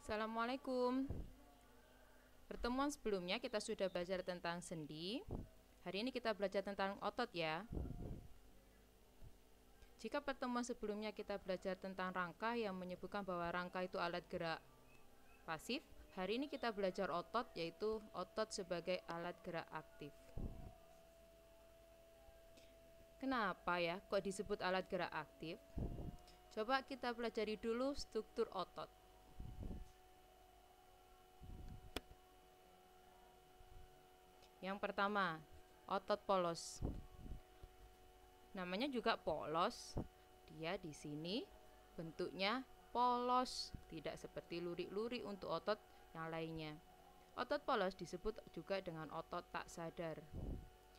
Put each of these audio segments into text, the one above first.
Assalamualaikum. Pertemuan sebelumnya kita sudah belajar tentang sendi. Hari ini kita belajar tentang otot ya. Jika pertemuan sebelumnya kita belajar tentang rangka yang menyebutkan bahwa rangka itu alat gerak pasif, hari ini kita belajar otot, yaitu otot sebagai alat gerak aktif. Kenapa ya kok disebut alat gerak aktif? Coba kita pelajari dulu struktur otot. Yang pertama, otot polos. Namanya juga polos. Dia di sini bentuknya polos, tidak seperti lurik-lurik untuk otot yang lainnya. Otot polos disebut juga dengan otot tak sadar.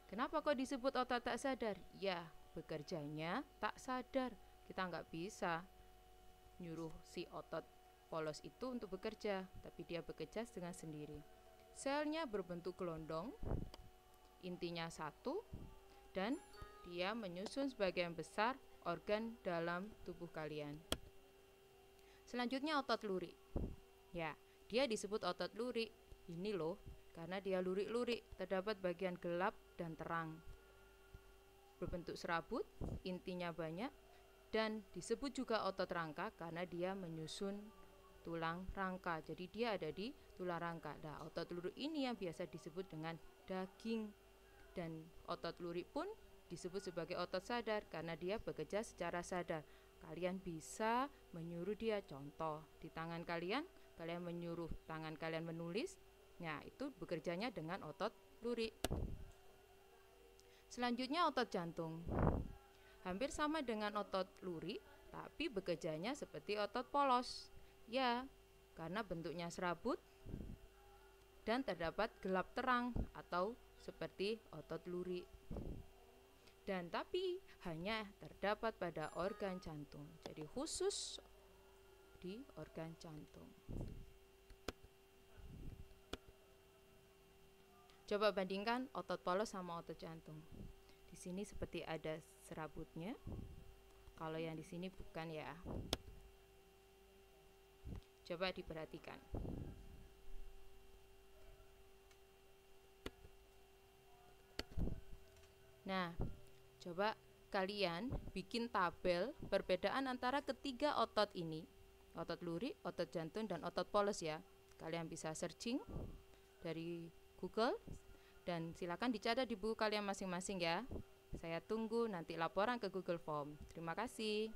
Kenapa kok disebut otot tak sadar? Ya, bekerjanya tak sadar. Kita nggak bisa nyuruh si otot polos itu untuk bekerja, tapi dia bekerja dengan sendiri. Selnya berbentuk gelondong, intinya satu, dan dia menyusun sebagian besar organ dalam tubuh kalian. Selanjutnya otot lurik. Ya, dia disebut otot lurik. Ini loh, karena dia lurik-lurik, terdapat bagian gelap dan terang. Berbentuk serabut, intinya banyak, dan disebut juga otot rangka karena dia menyusun tulang rangka. Jadi dia ada di tulang rangka. Nah, otot lurik ini yang biasa disebut dengan daging. Dan otot lurik pun disebut sebagai otot sadar karena dia bekerja secara sadar. Kalian bisa menyuruh dia, contoh di tangan kalian menyuruh tangan kalian menulis. Nah, itu bekerjanya dengan otot lurik. Selanjutnya otot jantung. Hampir sama dengan otot lurik, tapi bekerjanya seperti otot polos. Ya, karena bentuknya serabut dan terdapat gelap terang atau seperti otot lurik. Dan tapi hanya terdapat pada organ jantung. Jadi khusus di organ jantung. Coba bandingkan otot polos sama otot jantung. Di sini seperti ada serabutnya. Kalau yang di sini bukan ya. Coba diperhatikan. Nah, coba kalian bikin tabel perbedaan antara ketiga otot ini. Otot lurik, otot jantung, dan otot polos ya. Kalian bisa searching dari Google dan silakan dicatat di buku kalian masing-masing ya. Saya tunggu nanti laporan ke Google Form. Terima kasih.